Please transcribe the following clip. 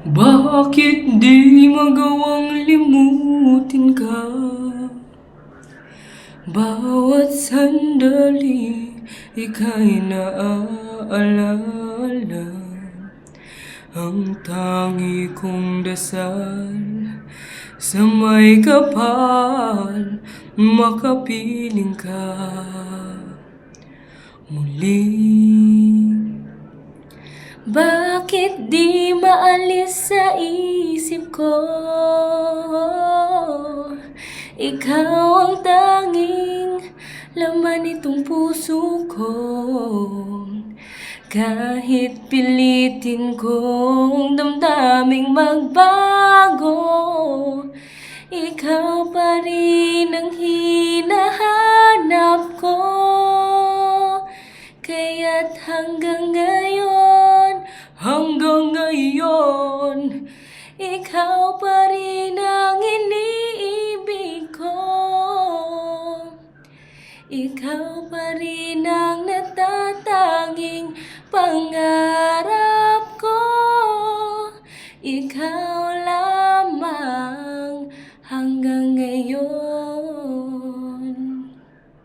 Bakit di magawang limutin ka? Bawat sandali ika'y naaalala. Ang tangi kong dasal sa may kapal, makapiling ka muli. Bakit di maalis sa isip ko? Ikaw ang tanging laman nitong puso ko. Kahit pilitin kong damdaming magbago, ikaw pa rin ang hinahanap ko. Kaya't hanggang ngayon, ikaw pa rin ang iniibig ko. Ikaw pa rin ang natatanging pangarap ko. Ikaw lang